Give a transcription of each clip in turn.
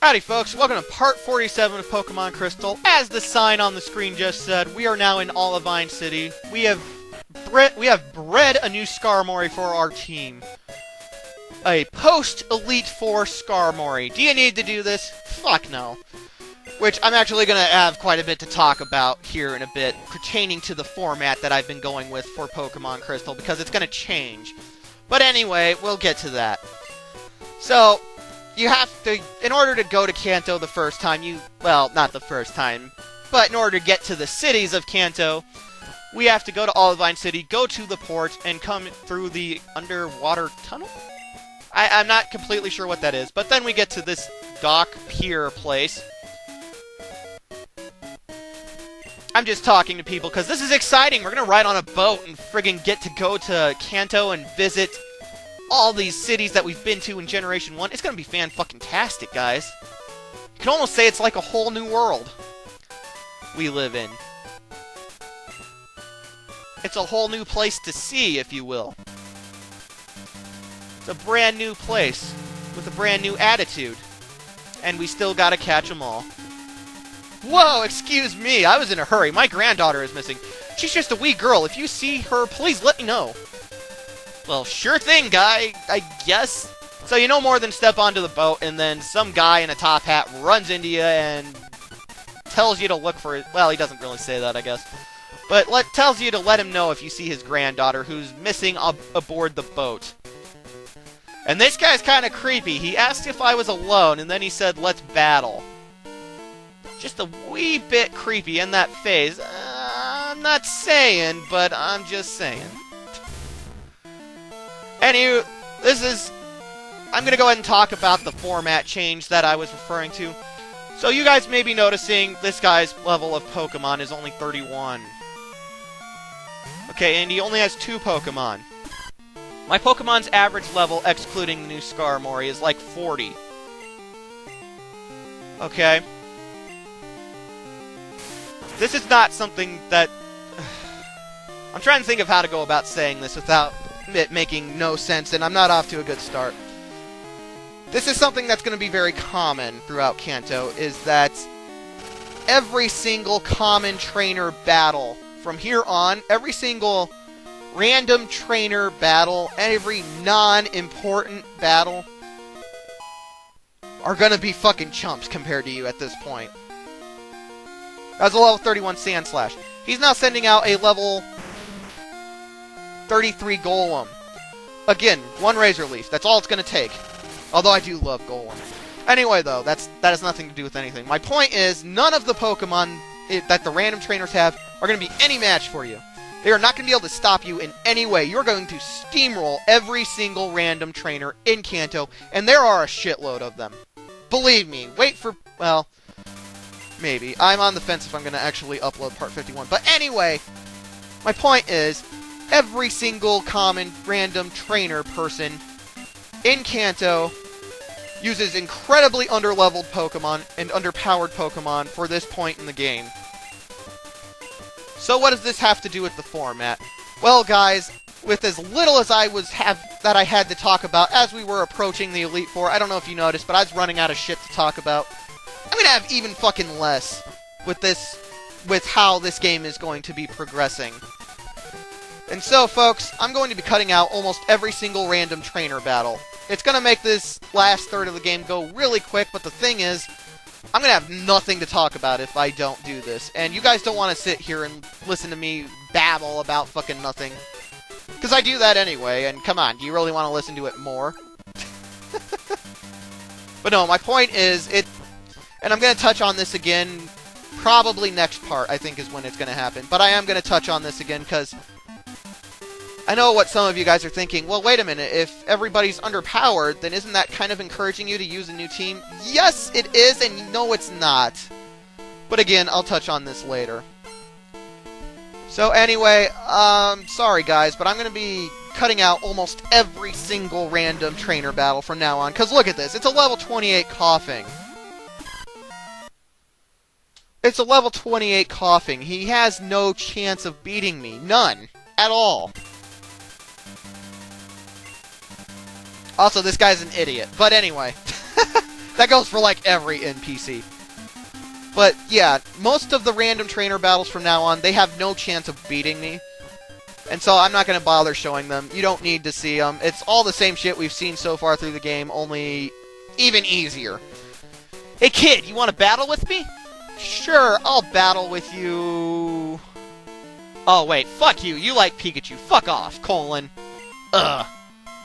Howdy folks, welcome to part 47 of Pokemon Crystal. As the sign on the screen just said, we are now in Olivine City. We have bred a new Skarmory for our team. A post-Elite Four Skarmory. Do you need to do this? Fuck no. Which I'm actually going to have quite a bit to talk about here in a bit, pertaining to the format that I've been going with for Pokemon Crystal, because it's going to change. But anyway, we'll get to that. So, you have to, in order to go to Kanto the first time, well, not the first time, but in order to get to the cities of Kanto, we have to go to Olivine City, go to the port, and come through the underwater tunnel? I'm not completely sure what that is, but then we get to this dock pier place. I'm just talking to people because this is exciting. We're going to ride on a boat and friggin' get to go to Kanto and visit all these cities that we've been to in Generation 1. It's going to be fan-fucking-tastic, guys. You can almost say it's like a whole new world we live in. It's a whole new place to see, if you will. It's a brand new place with a brand new attitude. And we still gotta catch them all. Whoa, excuse me, I was in a hurry. My granddaughter is missing. She's just a wee girl. If you see her, please let me know. Well, sure thing, guy, I guess. So you no more than step onto the boat, and then some guy in a top hat runs into you and tells you to look for it. Well, he doesn't really say that, I guess. But tells you to let him know if you see his granddaughter who's missing aboard the boat. And this guy's kind of creepy. He asked if I was alone, and then he said, let's battle. Just a wee bit creepy in that phase. I'm not saying, but I'm just saying. Anywho, I'm going to go ahead and talk about the format change that I was referring to. So you guys may be noticing this guy's level of Pokemon is only 31. Okay, and he only has 2 Pokemon. My Pokemon's average level, excluding the new Skarmory, is like 40. Okay. This is not something that... I'm trying to think of how to go about saying this without it making no sense, and I'm not off to a good start. This is something that's going to be very common throughout Kanto, is that every single common trainer battle from here on, every single random trainer battle, every non-important battle are going to be fucking chumps compared to you at this point. That was a level 31 Sandslash. He's now sending out a level 33 Golem. Again, 1 Razor Leaf. That's all it's going to take. Although I do love Golem. Anyway, though, that has nothing to do with anything. My point is, none of the Pokemon that the random trainers have are going to be any match for you. They are not going to be able to stop you in any way. You're going to steamroll every single random trainer in Kanto, and there are a shitload of them. Believe me. Wait for... well, maybe. I'm on the fence if I'm going to actually upload Part 51. But anyway, my point is, every single common random trainer person in Kanto uses incredibly underleveled Pokemon and underpowered Pokemon for this point in the game. So what does this have to do with the format? Well, guys, with as little as I had to talk about as we were approaching the Elite Four, I don't know if you noticed, but I was running out of shit to talk about. I'm gonna have even fucking less with how this game is going to be progressing. And so, folks, I'm going to be cutting out almost every single random trainer battle. It's going to make this last third of the game go really quick, but the thing is, I'm going to have nothing to talk about if I don't do this. And you guys don't want to sit here and listen to me babble about fucking nothing. Because I do that anyway, and come on, do you really want to listen to it more? But no, my point is, and I'm going to touch on this again, probably next part, I think is when it's going to happen. But I am going to touch on this again, because I know what some of you guys are thinking. Well, wait a minute. If everybody's underpowered, then isn't that kind of encouraging you to use a new team? Yes, it is, and no, it's not. But again, I'll touch on this later. So anyway, sorry guys, but I'm going to be cutting out almost every single random trainer battle from now on. Because look at this. It's a level 28 Coughing. It's a level 28 Coughing. He has no chance of beating me. None. At all. Also, this guy's an idiot. But anyway. That goes for, like, every NPC. But, yeah, most of the random trainer battles from now on, they have no chance of beating me. And so I'm not going to bother showing them. You don't need to see them. It's all the same shit we've seen so far through the game, only even easier. Hey, kid, you want to battle with me? Sure, I'll battle with you... Oh, wait, fuck you. You like Pikachu. Fuck off, colon. Ugh.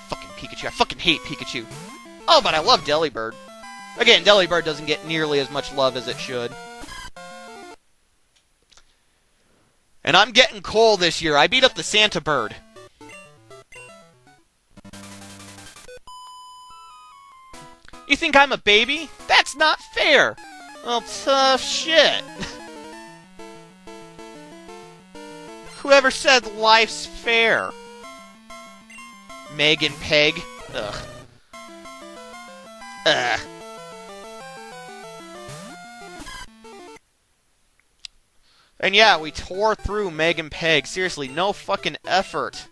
Fucking Pikachu. I fucking hate Pikachu. Oh, but I love Delibird. Again, Delibird doesn't get nearly as much love as it should. And I'm getting coal this year. I beat up the Santa Bird. You think I'm a baby? That's not fair. Well, tough shit. Whoever said life's fair? Meg and Peg? Ugh. Ugh. And yeah, we tore through Meg and Peg. Seriously, no fucking effort.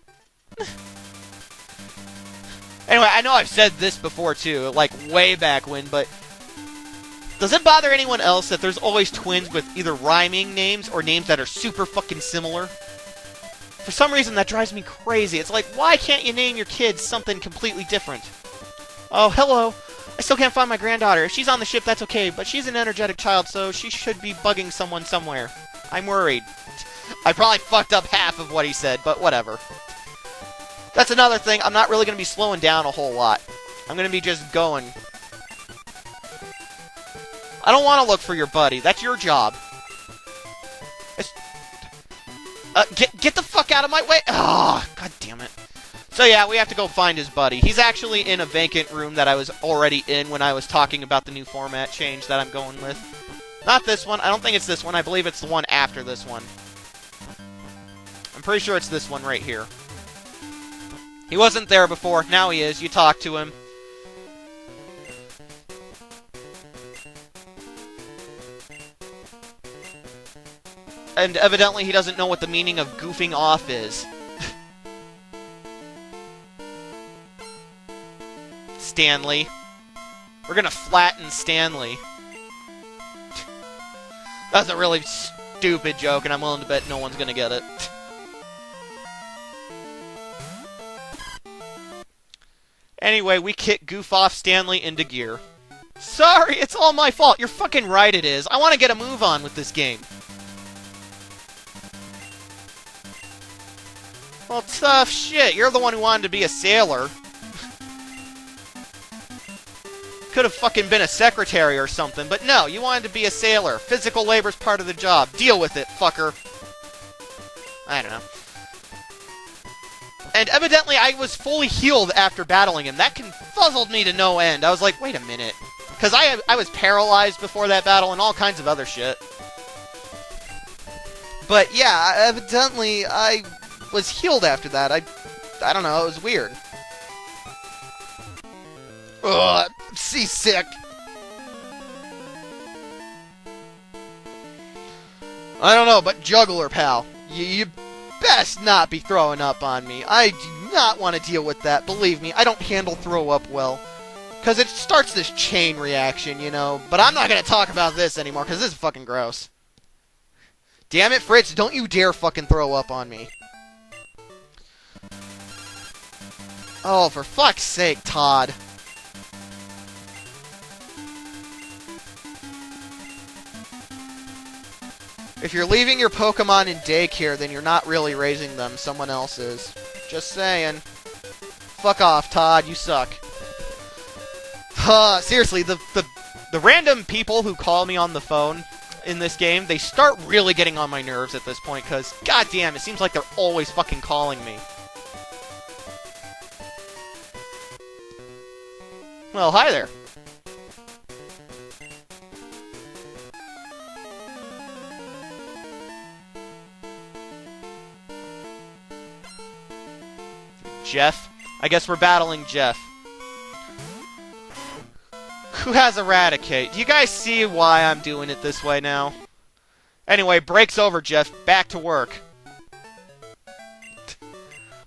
Anyway, I know I've said this before too, like way back when, but does it bother anyone else that there's always twins with either rhyming names or names that are super fucking similar? For some reason, that drives me crazy. It's like, why can't you name your kids something completely different? Oh, hello. I still can't find my granddaughter. If she's on the ship, that's okay, but she's an energetic child, so she should be bugging someone somewhere. I'm worried. I probably fucked up half of what he said, but whatever. That's another thing. I'm not really going to be slowing down a whole lot. I'm going to be just going. I don't want to look for your buddy. That's your job. Get the fuck out of my way! Oh, god damn it. So yeah, we have to go find his buddy. He's actually in a vacant room that I was already in when I was talking about the new format change that I'm going with. Not this one. I don't think it's this one. I believe it's the one after this one. I'm pretty sure it's this one right here. He wasn't there before. Now he is. You talk to him. And evidently he doesn't know what the meaning of goofing off is. Stanley. We're gonna flatten Stanley. That's a really stupid joke, and I'm willing to bet no one's gonna get it. Anyway, we kick goof-off Stanley into gear. Sorry, it's all my fault. You're fucking right it is. I want to get a move on with this game. Well, tough shit. You're the one who wanted to be a sailor. Could have fucking been a secretary or something, but no, you wanted to be a sailor. Physical labor's part of the job. Deal with it, fucker. I don't know. And evidently I was fully healed after battling him. That confuzzled me to no end. I was like, wait a minute. Because I was paralyzed before that battle and all kinds of other shit. But yeah, evidently I was healed after that. I don't know, it was weird. Ugh, I'm seasick. I don't know, but juggler, pal. You best not be throwing up on me. I do not want to deal with that. Believe me, I don't handle throw up well. Because it starts this chain reaction, you know. But I'm not going to talk about this anymore, because this is fucking gross. Damn it, Fritz, don't you dare fucking throw up on me. Oh, for fuck's sake, Todd. If you're leaving your Pokemon in daycare, then you're not really raising them. Someone else is. Just saying. Fuck off, Todd. You suck. Seriously, the random people who call me on the phone in this game, they start really getting on my nerves at this point, because, goddamn, it seems like they're always fucking calling me. Well, hi there. Jeff? I guess we're battling Jeff. Who has Eradicate? Do you guys see why I'm doing it this way now? Anyway, break's over, Jeff. Back to work.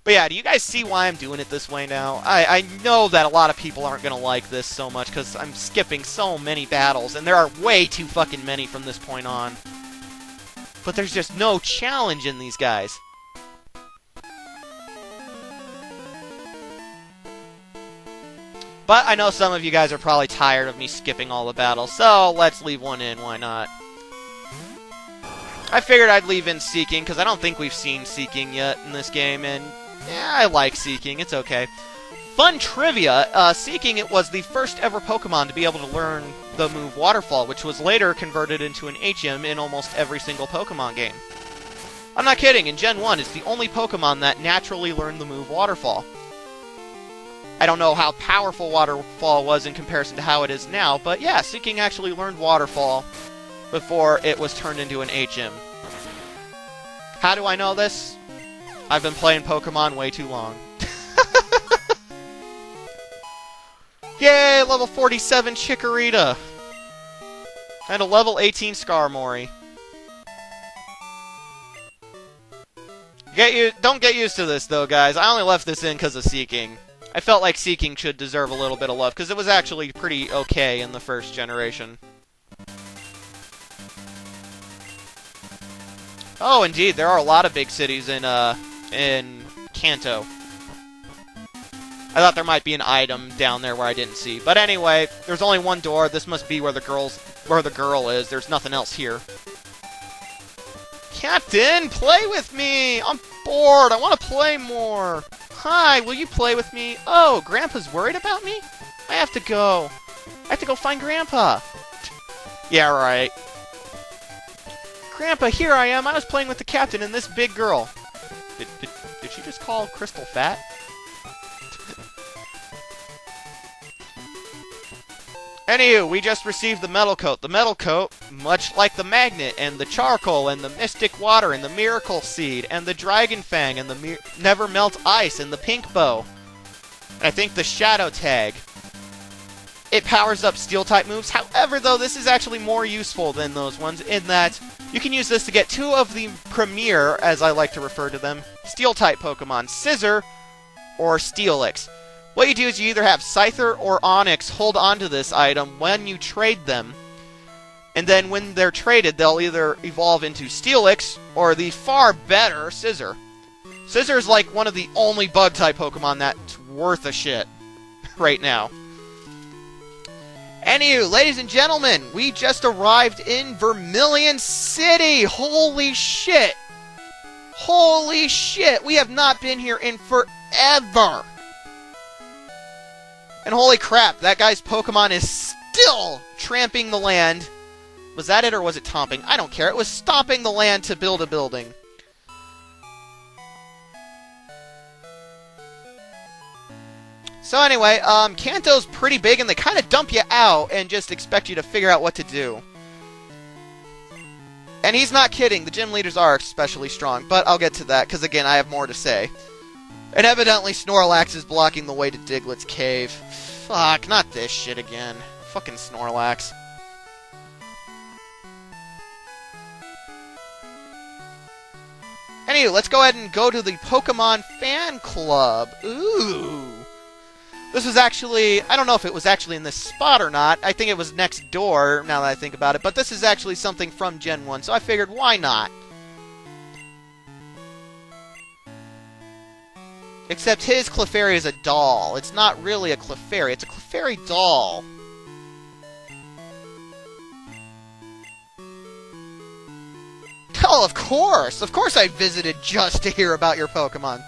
But yeah, do you guys see why I'm doing it this way now? I know that a lot of people aren't going to like this so much because I'm skipping so many battles, and there are way too fucking many from this point on. But there's just no challenge in these guys. But I know some of you guys are probably tired of me skipping all the battles, so let's leave one in, why not? I figured I'd leave in Seeking, because I don't think we've seen Seeking yet in this game, and yeah, I like Seeking, it's okay. Fun trivia, Seeking, it was the first ever Pokemon to be able to learn the move Waterfall, which was later converted into an HM in almost every single Pokemon game. I'm not kidding, in Gen 1, it's the only Pokemon that naturally learned the move Waterfall. I don't know how powerful Waterfall was in comparison to how it is now, but yeah, Seeking actually learned Waterfall before it was turned into an HM. How do I know this? I've been playing Pokemon way too long. Yay, level 47 Chikorita! And a level 18 Skarmory. Don't get used to this, though, guys. I only left this in because of Seeking. I felt like Seeking should deserve a little bit of love, because it was actually pretty okay in the first generation. Oh, indeed, there are a lot of big cities in Kanto. I thought there might be an item down there where I didn't see. But anyway, there's only one door. This must be where the girl is. There's nothing else here. Captain, play with me! I'm bored. I want to play more. Hi, will you play with me? Oh, Grandpa's worried about me? I have to go. I have to go find Grandpa. Yeah, right. Grandpa, here I am. I was playing with the captain and this big girl. Did she just call Crystal fat? Anywho, we just received the Metal Coat. The Metal Coat, much like the Magnet, and the Charcoal, and the Mystic Water, and the Miracle Seed, and the Dragon Fang, and the Never Melt Ice, and the Pink Bow. And I think the Shadow Tag. It powers up Steel-type moves. However, though, this is actually more useful than those ones in that you can use this to get two of the premier, as I like to refer to them, Steel-type Pokemon, Scizor or Steelix. What you do is you either have Scyther or Onix hold onto this item when you trade them, and then when they're traded, they'll either evolve into Steelix or the far better Scizor. Scizor is like one of the only Bug-type Pokemon that's worth a shit right now. Anywho, ladies and gentlemen, we just arrived in Vermilion City! Holy shit! Holy shit! We have not been here in forever! And holy crap, that guy's Pokemon is still tramping the land. Was that it or was it tomping? I don't care. It was stomping the land to build a building. So anyway, Kanto's pretty big and they kind of dump you out and just expect you to figure out what to do. And he's not kidding. The gym leaders are especially strong, but I'll get to that because again, I have more to say. And evidently Snorlax is blocking the way to Diglett's cave. Fuck, not this shit again. Fucking Snorlax. Anyway, let's go ahead and go to the Pokemon Fan Club. Ooh. This was actually, I don't know if it was actually in this spot or not. I think it was next door, now that I think about it. But this is actually something from Gen 1, so I figured, why not? Except his Clefairy is a doll. It's not really a Clefairy, it's a Clefairy doll. Oh, of course! Of course I visited just to hear about your Pokemon.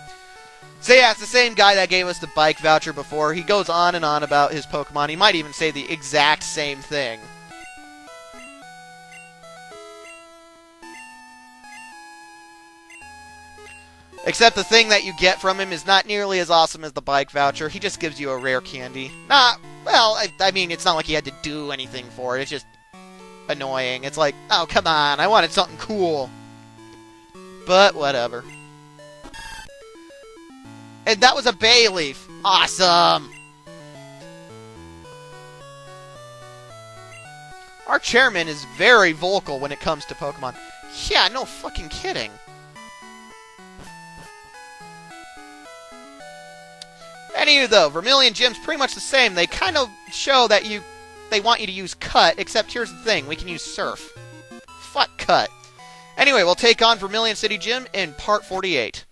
So yeah, it's the same guy that gave us the bike voucher before. He goes on and on about his Pokemon. He might even say the exact same thing. Except the thing that you get from him is not nearly as awesome as the bike voucher. He just gives you a rare candy. Well, I mean, it's not like he had to do anything for it. It's just annoying. It's like, oh, come on, I wanted something cool. But, whatever. And that was a Bayleaf. Awesome! Our chairman is very vocal when it comes to Pokemon. Yeah, no fucking kidding. Anywho, though, Vermilion Gym's pretty much the same. They kind of show that they want you to use Cut, except here's the thing. We can use Surf. Fuck Cut. Anyway, we'll take on Vermilion City Gym in Part 48.